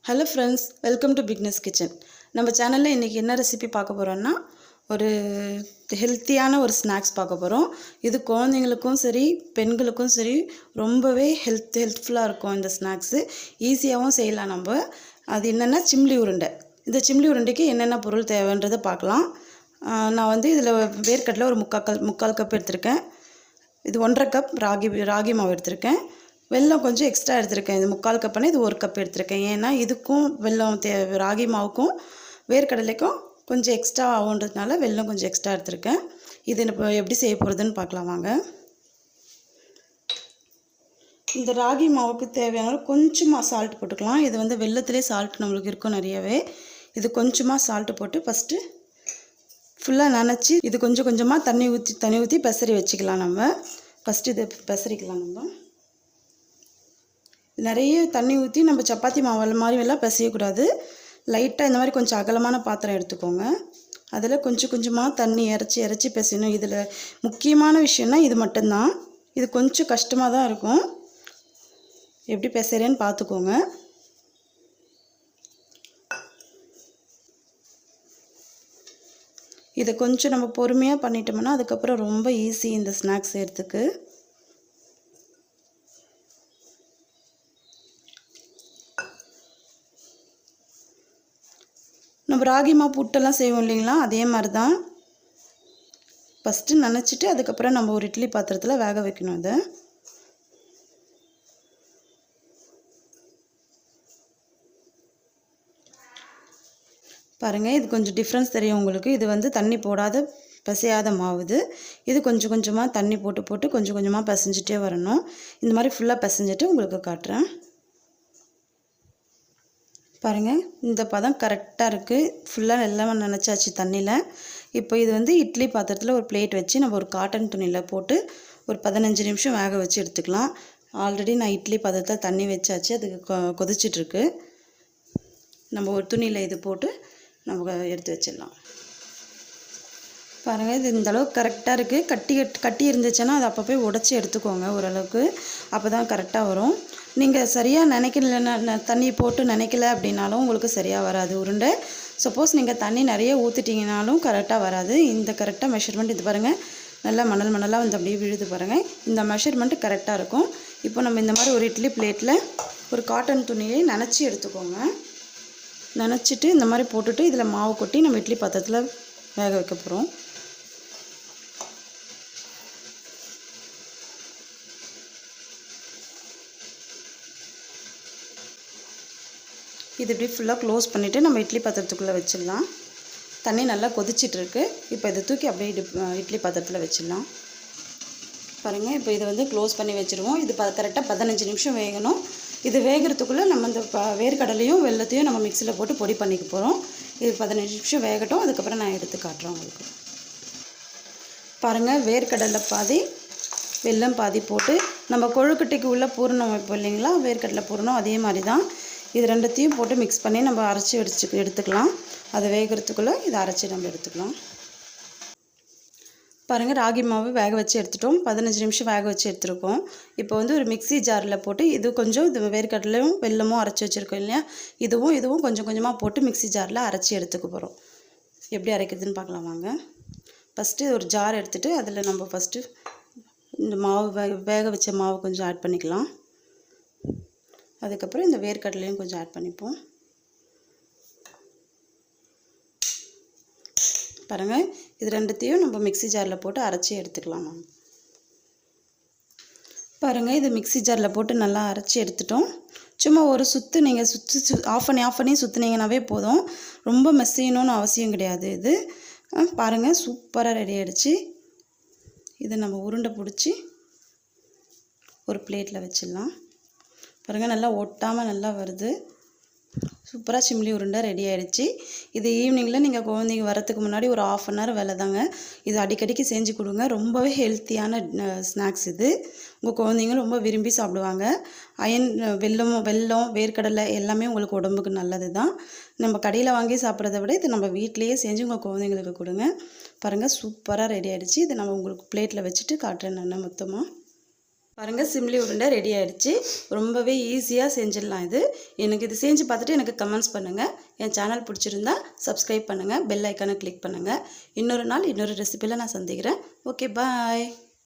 Hello friends, welcome to bigness kitchen. நம்ம சேனலில் இன்றைக்கி என்ன ரெசிபி பார்க்க போகிறோன்னா, ஒரு ஹெல்த்தியான ஒரு ஸ்நாக்ஸ் பார்க்க போகிறோம். இது குழந்தைங்களுக்கும் சரி, பெண்களுக்கும் சரி ரொம்பவே ஹெல்ப்ஃபுல்லாக இருக்கும். இந்த ஸ்நாக்ஸு ஈஸியாகவும் செய்யலாம் நம்ம. அது என்னென்னா சிம்லி உருண்டை. இந்த சிம்லி உருண்டைக்கு என்னென்ன பொருள் தேவைன்றதை பார்க்கலாம். நான் வந்து இதில் வேர்க்கடலை ஒரு முக்கால் கப் எடுத்திருக்கேன். இது 1.5 கப் ராகி மாவு எடுத்திருக்கேன். வெல்லம் கொஞ்சம் எக்ஸ்ட்ரா எடுத்திருக்கேன். இது 3/4 கப்புனா இது 1 கப் எடுத்திருக்கேன். ஏன்னா இதுக்கும் வெல்லம் ராகி மாவுக்கும் வேர்க்கடலைக்கும் கொஞ்சம் எக்ஸ்ட்ரா ஆகுன்றதுனால வெல்லம் கொஞ்சம் எக்ஸ்ட்ரா எடுத்திருக்கேன். இது இப்போ எப்படி செய்ய போகிறதுன்னு பார்க்கலாம் வாங்க. இந்த ராகி மாவுக்கு தேவையான கொஞ்சமாக சால்ட் போட்டுக்கலாம். இது வந்து வெல்லத்திலே சால்ட் நம்மளுக்கு இருக்கும் நிறையவே. இது கொஞ்சமாக சால்ட்டு போட்டு ஃபஸ்ட்டு ஃபுல்லாக நனைச்சி இது கொஞ்சம் கொஞ்சமாக தண்ணி ஊற்றி பெசரி வச்சுக்கலாம். நம்ம ஃபஸ்ட்டு இதை பெசரிக்கலாம். நம்ம நிறைய தண்ணி ஊற்றி நம்ம சப்பாத்தி மாவு மாதிரி எல்லாம் பிசையக்கூடாது. லைட்டாக இந்த மாதிரி கொஞ்சம் அகலமான பாத்திரம் எடுத்துக்கோங்க. அதில் கொஞ்சம் கொஞ்சமாக தண்ணி இறச்சி பிசையணும். இதில் முக்கியமான விஷயம்னா இது மட்டும்தான். இது கொஞ்சம் கஷ்டமாக தான் இருக்கும். எப்படி பிசைறேன்னு பார்த்துக்கோங்க. இதை கொஞ்சம் நம்ம பொறுமையாக பண்ணிட்டோம்னா அதுக்கப்புறம் ரொம்ப ஈஸி இந்த ஸ்நாக்ஸ் செய்கிறதுக்கு. நம்ம ராகி மாவு புட்டெல்லாம் செய்வோம் இல்லைங்களா, அதே மாதிரி தான். ஃபஸ்ட்டு நனைச்சிட்டு அதுக்கப்புறம் நம்ம ஒரு இட்லி பாத்திரத்தில் வேக வைக்கணும். அதை பாருங்கள், இது கொஞ்சம் டிஃப்ரென்ஸ் தெரியும் உங்களுக்கு. இது வந்து தண்ணி போடாத பிசையாத மாவு. இது கொஞ்சம் கொஞ்சமாக தண்ணி போட்டு கொஞ்சம் கொஞ்சமாக பிசைஞ்சிட்டே வரணும். இந்த மாதிரி ஃபுல்லாக பிசைஞ்சிட்டு உங்களுக்கு காட்டுறேன். பாருங்கள், இந்த பதம் கரெக்டாக இருக்குது. ஃபுல்லாக எல்லாமே நனைச்சாச்சு தண்ணியில். இப்போ இது வந்து இட்லி பாத்திரத்தில் ஒரு பிளேட் வச்சு நம்ம ஒரு காட்டன் துணியில் போட்டு ஒரு 15 நிமிஷம் வேக வச்சு எடுத்துக்கலாம். ஆல்ரெடி நான் இட்லி பாத்திரத்தில் தண்ணி வச்சாச்சு, அதுக்கு கொதிச்சிட்ருக்கு. நம்ம ஒரு துணியில் இது போட்டு நம்ம எடுத்து வச்சிடலாம். பாருங்கள், இது இந்தளவுக்கு கரெக்டாக இருக்குது. கட்டி இருந்துச்சுன்னா அதை அப்போ போய் உடச்சி எடுத்துக்கோங்க ஓரளவுக்கு. அப்போ தான் கரெக்டாக வரும். நீங்கள் சரியாக நினைக்கலன்னா தண்ணி போட்டு நினைக்கல அப்படின்னாலும் உங்களுக்கு சரியாக வராது உருண்டை. சப்போஸ் நீங்கள் தண்ணி நிறைய ஊற்றிட்டிங்கனாலும் கரெக்டாக வராது. இந்த கரெக்டாக மெஷர்மெண்ட் இது பாருங்கள், நல்லா மணலாக வந்து அப்படியே விழுது பாருங்கள். இந்த மெஷர்மெண்ட்டு கரெக்டாக இருக்கும். இப்போ நம்ம இந்த மாதிரி ஒரு இட்லி பிளேட்டில் ஒரு காட்டன் துணியை நனைச்சி எடுத்துக்கோங்க. நனைச்சிட்டு இந்த மாதிரி போட்டுட்டு இதில் மாவு கொட்டி நம்ம இட்லி பாத்திரத்தில் வேக வைக்க போகிறோம். இது இப்படி ஃபுல்லாக க்ளோஸ் பண்ணிவிட்டு நம்ம இட்லி பாத்திரத்துக்குள்ளே வச்சிடலாம். தண்ணி நல்லா கொதிச்சிட்ருக்கு. இப்போ இதை தூக்கி அப்படியே இட்லி பாத்திரத்தில் வச்சிடலாம். பாருங்கள், இப்போ இதை வந்து க்ளோஸ் பண்ணி வச்சுருவோம். இது கரெக்டாக 15 நிமிஷம் வேகணும். இது வேகிறதுக்குள்ளே நம்ம இந்த வேர்க்கடலையும் வெல்லத்தையும் நம்ம மிக்சியில் போட்டு பொடி பண்ணிக்க போகிறோம். இது 15 நிமிஷம் வேகட்டும். அதுக்கப்புறம் நான் எடுத்து காட்டுறேன் உங்களுக்கு. பாருங்கள், வேர்க்கடலை பாதி வெல்லம் பாதி போட்டு நம்ம கொழுக்கட்டைக்கு உள்ளே பூரணம் வைப்போம் இல்லைங்களா, வேர்க்கடலை பூரணம் அதே மாதிரி தான். இது ரெண்டுத்தையும் போட்டு மிக்ஸ் பண்ணி நம்ம அரைச்சி எடுத்துக்கலாம். அதை வேகிறதுக்குள்ளே இதை அரைச்சி நம்ம எடுத்துக்கலாம். பாருங்கள், ராகி மாவு வேக வச்சு எடுத்துட்டோம். 15 நிமிஷம் வேக வச்சு எடுத்துருக்கோம். இப்போ வந்து ஒரு மிக்ஸி ஜாரில் போட்டு இது கொஞ்சம் இது வேர்க்கடலையும் வெல்லமும் அரைச்சி வச்சுருக்கோம் இல்லையா, இதுவும் கொஞ்சம் கொஞ்சமாக போட்டு மிக்ஸி ஜாரில் அரைச்சி எடுத்துக்க போகிறோம். எப்படி அரைக்கிறதுன்னு பார்க்கலாம் வாங்க. ஃபஸ்ட்டு ஒரு ஜார் எடுத்துகிட்டு அதில் நம்ம ஃபஸ்ட்டு இந்த மாவு வேக வச்ச மாவு கொஞ்சம் ஆட் பண்ணிக்கலாம். அதுக்கப்புறம் இந்த வேர்க்கடலையும் கொஞ்சம் ஆட் பண்ணிப்போம். பாருங்கள், இது ரெண்டுத்தையும் நம்ம மிக்ஸி ஜாரில் போட்டு அரைச்சி எடுத்துக்கலாம். பாருங்கள், இது மிக்ஸி ஜாரில் போட்டு நல்லா அரைச்சி எடுத்துட்டோம். சும்மா ஒரு சுற்று நீங்கள் ஆஃப் பண்ணி சுற்றுனீங்கன்னாவே போதும். ரொம்ப மெஸ்ஸையணும்னு அவசியம் கிடையாது. இது பாருங்கள், சூப்பராக ரெடி ஆகிடுச்சு. இதை நம்ம உருண்டை பிடிச்சி ஒரு பிளேட்டில் வச்சிடலாம். பாருங்கள், நல்லா ஒட்டாமல் நல்லா வருது. சூப்பராக சிம்லி உருண்டை ரெடி ஆகிடுச்சு. இது ஈவினிங்கில் நீங்கள் குழந்தைங்க வரத்துக்கு முன்னாடி ஒரு 1/2 அன் ஹவர் வேலை தாங்க. இது அடிக்கடிக்கு செஞ்சு கொடுங்க. ரொம்பவே ஹெல்த்தியான ஸ்நாக்ஸ் இது. உங்கள் குழந்தைங்க ரொம்ப விரும்பி சாப்பிடுவாங்க. வெல்லம் வேர்க்கடலை எல்லாமே உங்களுக்கு உடம்புக்கு நல்லது தான். நம்ம கடையில் வாங்கி சாப்பிட்றத விட இது நம்ம வீட்டிலையே செஞ்சு உங்கள் குழந்தைங்களுக்கு கொடுங்க. பாருங்கள், சூப்பராக ரெடி ஆகிடுச்சு. இதை நம்ம உங்களுக்கு பிளேட்டில் வச்சுட்டு காட்டுறேன் நான் மொத்தமாக. பாருங்கள், சிம்லி உருண்டை ரெடி ஆகிடுச்சு. ரொம்பவே ஈஸியாக செஞ்சிடலாம் இது. எனக்கு இது செஞ்சு பார்த்துட்டு எனக்கு கமெண்ட்ஸ் பண்ணுங்கள். என் சேனல் பிடிச்சிருந்தா சப்ஸ்கிரைப் பண்ணுங்கள், பெல் ஐக்கானை கிளிக் பண்ணுங்கள். இன்னொரு நாள் இன்னொரு ரெசிபியில் நான் சந்திக்கிறேன். ஓகே, பாய்.